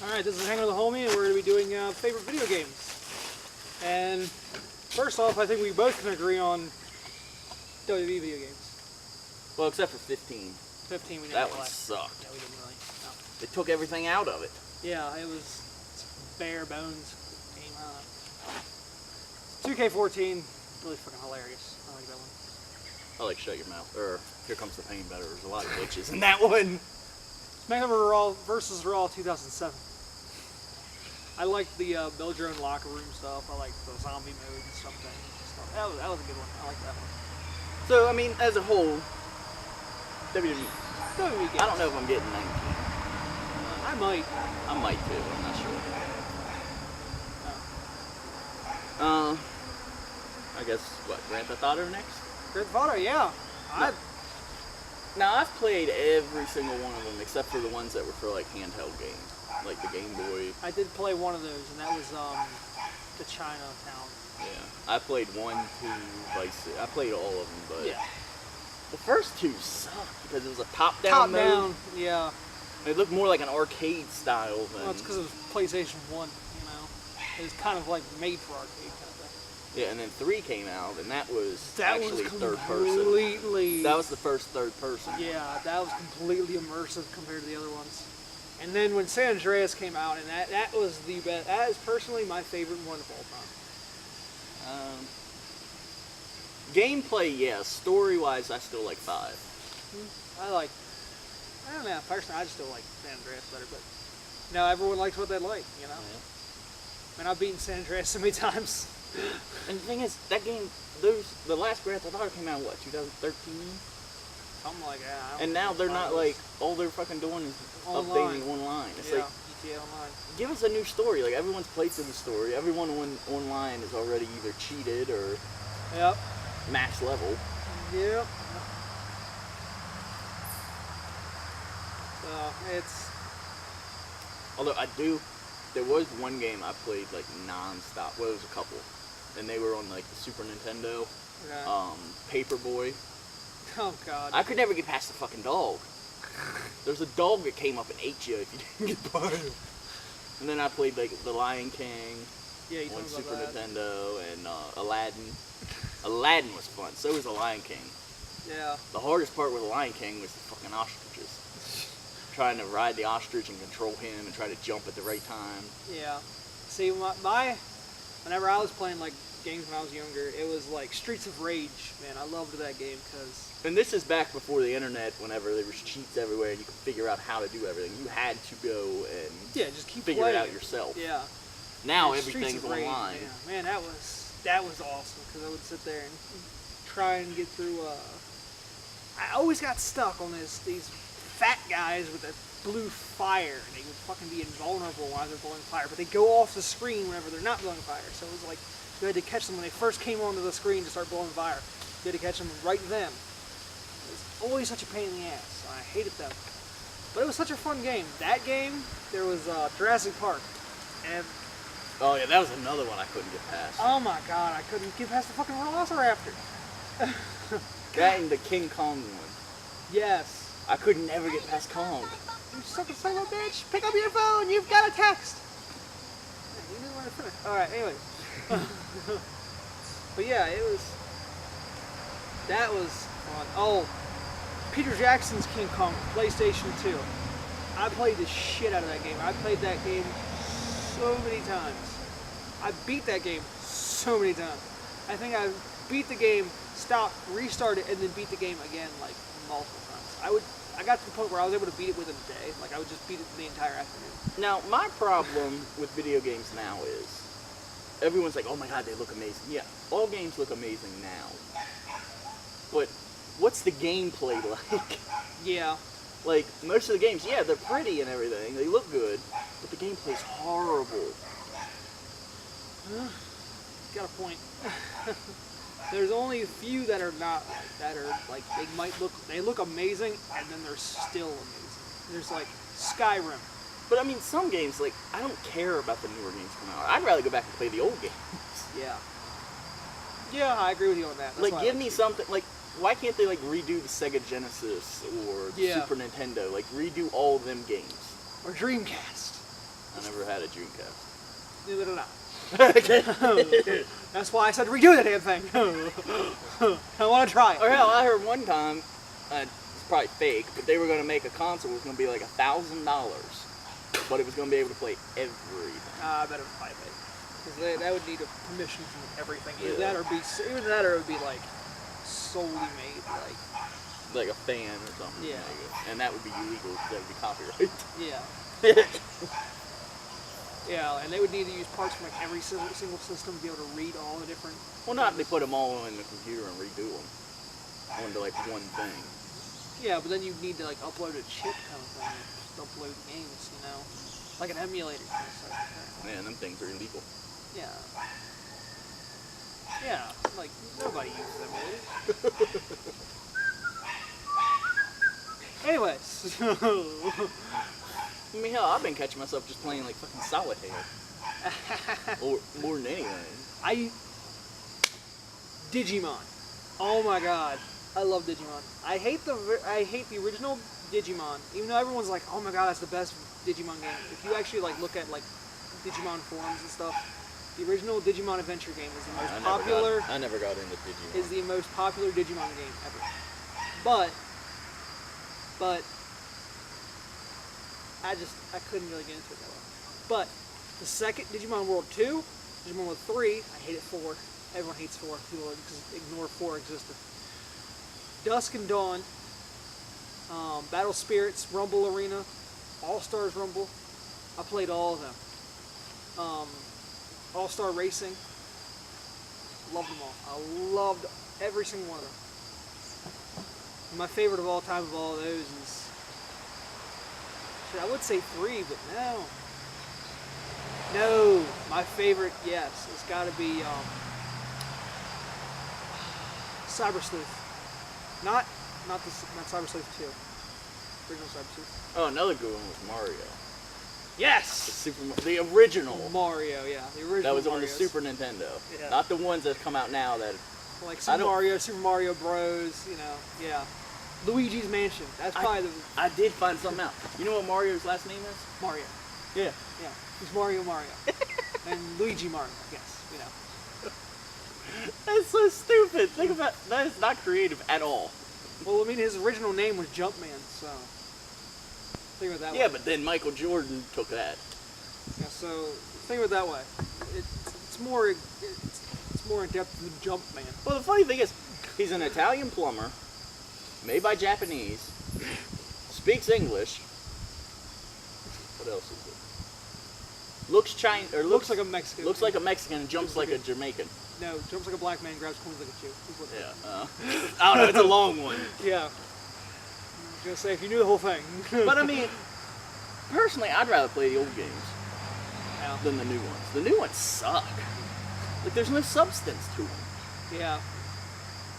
Alright, this is Hanging with the Homie, and we're going to be doing favorite video games. And first off, I think we both can agree on WWE video games. Well, except for 15. 15 we never That played. one sucked. Yeah, we didn't really. No. They took everything out of it. Yeah, it was bare bones game. 2K14, really fucking hilarious. I like that one. I like Shut Your Mouth, or Here Comes the Pain better. There's a lot of glitches in that one. SmackDown Raw versus Raw 2007. I liked the build your own locker room stuff. I liked the zombie mode and stuff. That was a good one. I like that one. So, I mean, as a whole, WWE. WWE games. I don't know if I'm getting 19. I might. I might too, I'm not sure. I guess, what, Grand Theft Auto next? Grand Theft Auto, yeah. No. Now, I've played every single one of them except for the ones that were for, like, handheld games. Like the Game Boy. I did play one of those, and that was the Chinatown. Yeah. I played 1, 2, Vice City. I played all of them, but Yeah. the first two sucked because it was a top-down Top mode. down, yeah. It looked more like an arcade style than... Well, it's because it was PlayStation 1, you know. It was kind of like made for arcade kind of thing. Yeah, and then 3 came out, and that was That actually was third person. completely... That was the first third person. Yeah, that was completely immersive compared to the other ones. And then when San Andreas came out, and that was the best. That is personally my favorite one of all time. Gameplay, yeah. Story-wise, I still like 5. I don't know, personally I just still like San Andreas better, but you know, everyone likes what they like, you know? Yeah. And I've beaten San Andreas so many times. And the thing is, that game, the last Grand Theft Auto came out, what, 2013? Something like that. And now they're not like, all they're fucking doing is updating online. It's yeah, like, GTA Online. give us a new story. Like, everyone's played through the story. Everyone online is already either cheated or Yep. max level. Yep. So, it's... Although there was one game I played like non-stop. Well, it was a couple. And they were on like the Super Nintendo. Okay. Paperboy. Oh, God. I could never get past the fucking dog. There's a dog that came up and ate you if you didn't get by him. And then I played like The Lion King Yeah, you on told me Super about that. Nintendo and Aladdin. Aladdin was fun. So was The Lion King. Yeah. The hardest part with The Lion King was the fucking ostriches. Trying to ride the ostrich and control him and try to jump at the right time. Yeah. See, whenever I was playing like games when I was younger, it was like Streets of Rage. Man, I loved that game because... And this is back before the internet, whenever there was cheats everywhere and you could figure out how to do everything. You had to go and Yeah, just keep figure playing. it out yourself. Yeah. Now And Streets everything's of Rage, online. Man, that was awesome because I would sit there and try and get through. I always got stuck on these fat guys with a blue fire, and they would fucking be invulnerable while they're blowing fire, but they go off the screen whenever they're not blowing fire. So it was like you had to catch them when they first came onto the screen to start blowing fire. You had to catch them right then. It was always such a pain in the ass. I hated them. But it was such a fun game. That game, there was Jurassic Park, and Oh yeah, that was another one I couldn't get past. oh my god, I couldn't get past the fucking Velociraptor. That and the King Kong one. Yes. I could never get past Kong. You sucker son of a bitch, pick up your phone, you've got a text. You knew where to finish. Alright, anyway. But yeah, that was fun. Oh, Peter Jackson's King Kong, PlayStation 2. I played the shit out of that game. I played that game so many times. I beat that game so many times. I think I beat the game, stopped, restarted, and then beat the game again like multiple times. I got to the point where I was able to beat it within a day. Like I would just beat it the entire afternoon. Now, my problem with video games now is everyone's like, oh my god, they look amazing. Yeah, all games look amazing now. But what's the gameplay like? Yeah. Like, most of the games, yeah, they're pretty and everything. They look good, but the gameplay's horrible. Got a point. There's only a few that are not that are like they look amazing and then they're still amazing. There's like Skyrim. But I mean, some games, like, I don't care about the newer games coming out. I'd rather go back and play the old games. Yeah. Yeah, I agree with you on that. That's Like, why I give like me you. something, like, why can't they, like, redo the Sega Genesis or the Yeah. Super Nintendo? Like, redo all them games. Or Dreamcast. I never had a Dreamcast. Neither did I. Okay. That's why I said redo the damn thing. I want to try it. Or hell, I heard one time, it's probably fake, but they were going to make a console that was going to be like $1,000, but it was going to be able to play everything. I better buy it. Because that would need a permission from everything. Either Yeah. that or it would be like solely made Like a fan or something. Yeah. And that would be illegal because that would be copyright. yeah. Yeah, and they would need to use parts from like every single system to be able to read all the different. Well, not if they put them all in the computer and redo them onto like one thing. Yeah, but then you need to like upload a chip kind of thing. Just upload games, you know, like an emulator kind of stuff. Man, them things are illegal. Yeah. Yeah, like nobody uses emulators. Anyways. I mean, hell, I've been catching myself just playing like fucking solitaire. Or more than anything. Digimon. Oh my god, I love Digimon. I hate the original Digimon, even though everyone's like, oh my god, that's the best Digimon game. If you actually like look at like Digimon forums and stuff, the original Digimon Adventure game is the most popular. I never got into Digimon. Is the most popular Digimon game ever. But I couldn't really get into it that well. But the second Digimon World 2, Digimon World 3, I hated 4. Everyone hates 4. People ignore 4 existed. Dusk and Dawn, Battle Spirits, Rumble Arena, All Stars Rumble. I played all of them. All Star Racing. Loved them all. I loved every single one of them. My favorite of all time of all of those is, I would say 3, but no. No, my favorite, yes, it's got to be Cyber Sleuth. Not Cyber Sleuth 2. Original Cyber Sleuth. Oh, another good one was Mario. Yes. The original. Mario, yeah, the original. That was on the Marios. Super Nintendo. Yeah. Not the ones that come out now that. Like Super Mario Bros. You know, yeah. Luigi's Mansion. That's probably I did find something out. You know what Mario's last name is? Mario. Yeah. Yeah, he's Mario. And Luigi Mario, yes, you know. That's so stupid. Think about that. Is not creative at all. Well, I mean, his original name was Jumpman, so think of it that way. Yeah, but then Michael Jordan took that. Yeah, so think of it that way. It's more in depth than Jumpman. Well, the funny thing is, he's an Italian plumber, made by Japanese, speaks English. What else is it? Looks like a Mexican. Looks like a Mexican and jumps like a Jamaican. No, jumps like a black man, grabs coins like a Jew. Yeah. I don't know. It's a long one. Yeah. I was gonna say if you knew the whole thing. But I mean, personally, I'd rather play the old games Yeah. than the new ones. The new ones suck. Like, there's no substance to them. Yeah.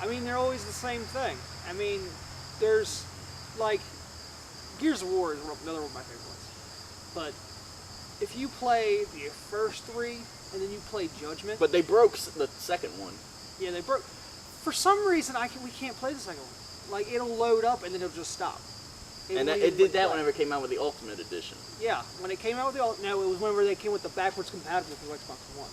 I mean, they're always the same thing. I mean, there's, like, Gears of War is another one of my favorite ones. But if you play the first 3 and then you play Judgment. But they broke the second one. Yeah, they broke. For some reason, we can't play the second one. Like, it'll load up and then it'll just stop. And won't it even did that play. whenever it came out with the Ultimate Edition. Yeah, when it came out with no, it was whenever they came with the backwards compatible for Xbox One.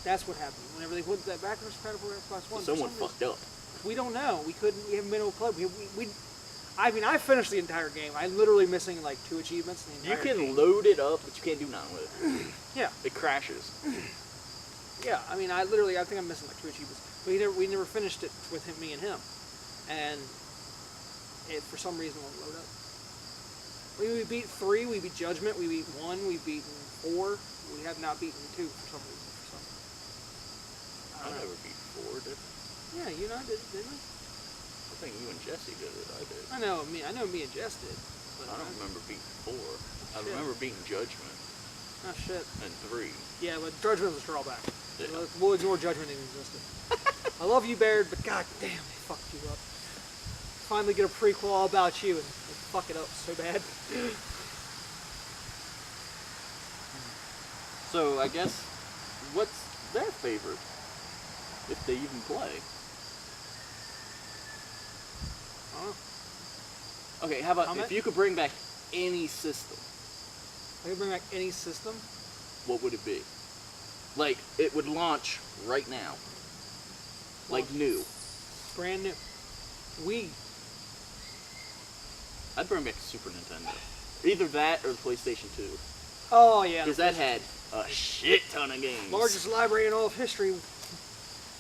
That's what happened. Whenever they put that backwards compatible for Xbox One. Someone fucked up. We don't know. We haven't been able to play. I mean, I finished the entire game. I'm literally missing like 2 achievements. In the You entire can game. load it up, but you can't do nothing with it. Yeah. It crashes. Yeah. I mean, I think I'm missing like 2 achievements. But we never finished it with me and him, and it for some reason won't load up. We beat 3. We beat Judgment. We beat 1. We've beaten 4. We have not beaten 2 for some reason. I never beat 4, did I? Yeah, you and I did, didn't we? I think you and Jesse did it. I did. I know me and Jess did. But I don't remember beating 4. I Shit. remember beating Judgment Oh shit. and 3. Yeah, but Judgment was a drawback. Yeah. We'll ignore Judgment even existed. I love you, Baird, but god damn, they fucked you up. Finally get a prequel all about you and they fuck it up so bad. So I guess, what's their favorite? If they even play. I don't know. Okay, how about Comment? if you could bring back any system, I could bring back any system. what would it be? Like, it would launch right now. Like Launch. new. Brand new. Wii. I'd bring back Super Nintendo. Either that or the PlayStation 2. Oh yeah. Because that had a shit ton of games. Largest library in all of history.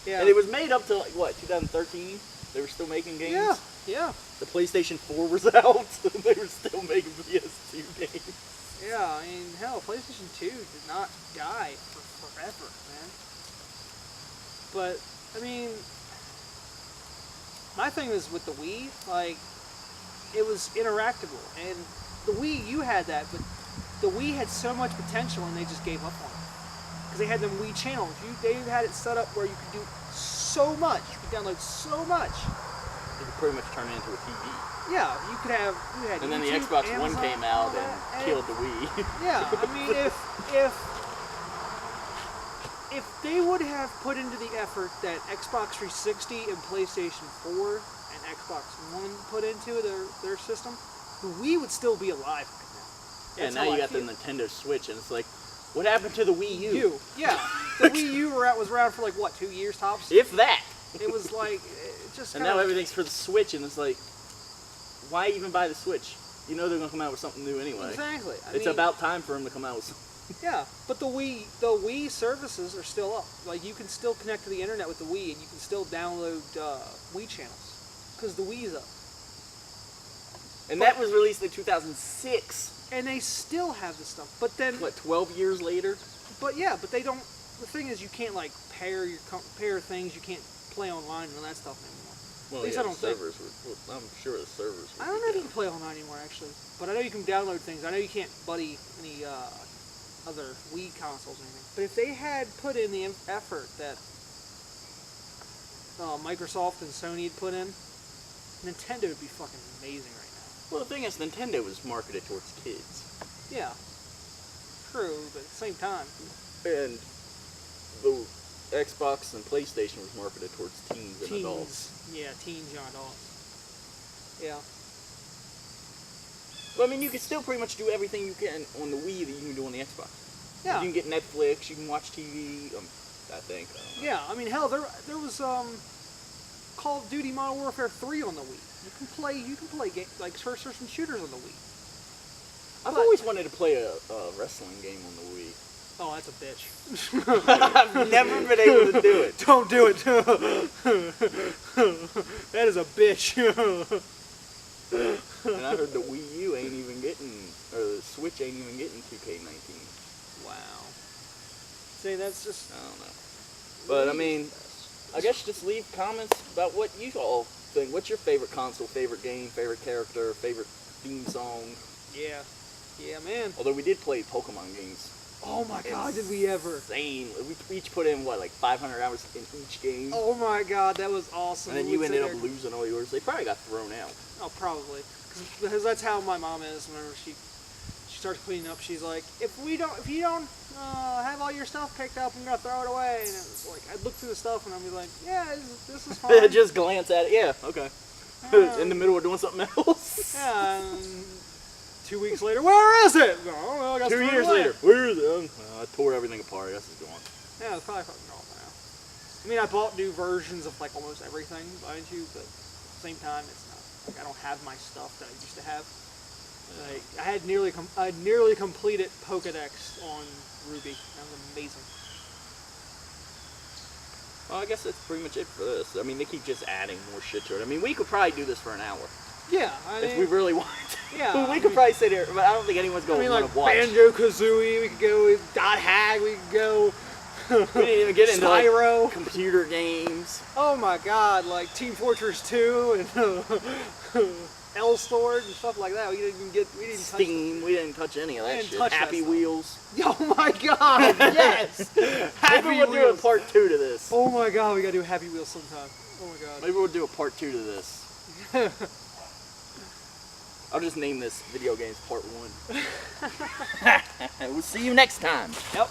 Yeah. And it was made up to, like, what, 2013? They were still making games? Yeah. Yeah. The PlayStation 4 was out, and they were still making PS2 games. Yeah. I mean, hell, PlayStation 2 did not die for forever, man. But I mean, my thing was with the Wii, like, it was interactable, and the Wii, you had that, but the Wii had so much potential, and they just gave up on it because they had them Wii channels. They had it set up where you could do so much. You could download so much. You could pretty much turn it into a TV. Yeah, you could have. You had. And then the YouTube, Xbox One Amazon, came all out that, and killed the Wii. Yeah, I mean, if they would have put into the effort that Xbox 360 and PlayStation 4 and Xbox One put into their system, the Wii would still be alive right now. And That's now how you I got the feel. Nintendo Switch, and it's like, what happened to the Wii U? Yeah, the Wii U was around for like what, 2 years tops? If that. It was like it just. And kinda, now everything's for the Switch, and it's like, why even buy the Switch? You know they're gonna come out with something new anyway. Exactly. It's about time for them to come out with something. Yeah, but the Wii services are still up. Like, you can still connect to the internet with the Wii, and you can still download Wii channels because the Wii's up. And that was released in 2006. And they still have this stuff, but then, What, 12 years later? but they don't. The thing is, you can't like pair things. You can't play online and all that stuff anymore. Well, At least yeah, I don't think. I'm sure the servers I don't know if you can play online anymore actually, but I know you can download things. I know you can't buddy any other Wii consoles or anything. But if they had put in the effort that Microsoft and Sony had put in, Nintendo would be fucking amazing right now. Well, the thing is, Nintendo was marketed towards kids. Yeah, true, but at the same time, And the Xbox and PlayStation was marketed towards teens and adults. Yeah, teens, young adults. Yeah. Well, I mean, you can still pretty much do everything you can on the Wii that you can do on the Xbox. Yeah. You can get Netflix, you can watch TV, I think. I don't know. Yeah, I mean, hell, there was Call of Duty Modern Warfare 3 on the Wii. You can play like first-person shooters on the Wii. I've But- always wanted to play a wrestling game on the Wii. Oh, that's a bitch. I've never been able to do it. Don't do it. That is a bitch. And I heard the Wii U ain't even getting, or the Switch ain't even getting 2K19. Wow. See, that's just. I don't know. But I mean, I guess just leave comments about what you all think. What's your favorite console, favorite game, favorite character, favorite theme song? Yeah. Yeah, man. Although we did play Pokemon games. Oh my God, did we ever? Insane. We each put in, what, like 500 hours in each game? Oh my God, that was awesome. And then We you would ended sit up there- losing all yours. They probably got thrown out. Oh, probably. Because that's how my mom is. Whenever she starts cleaning up, she's like, if you don't have all your stuff picked up, I'm gonna throw it away. And it was like, I'd look through the stuff and I'd be like, yeah, this is fine. Just glance at it. Yeah, okay. In the middle of doing something else. Yeah. And 2 weeks later, where is it? Oh, well, I got 2 thrown years away. later, where is it? I tore everything apart. I guess it's gone. Yeah, it's probably fucking gone now. I mean, I bought new versions of like almost everything, mind you, but at the same time, it's not like I don't have my stuff that I used to have. Like, I had nearly completed Pokedex on Ruby. That was amazing. Well, I guess that's pretty much it for this. I mean, they keep just adding more shit to it. I mean, we could probably do this for an hour Yeah, I mean, if we really wanted to. Yeah, we I could mean- probably sit here, but I don't think anyone's I going mean, to want like to watch. Banjo Kazooie. We could go with Dot Hag. We could go. We didn't even get into like, Spyro. computer games. Oh my God! Like Team Fortress 2 and L Storage and stuff like that. We didn't even touch. Steam. We didn't touch any of that didn't shit. touch that Happy stuff. Wheels. Oh my God! Yes. Happy Maybe we'll do a Wheels. part 2 to this. Oh my God! We gotta do Happy Wheels sometime. Oh my God. Maybe we'll do a part 2 to this. I'll just name this Video Games Part 1. We'll see you next time. Yep.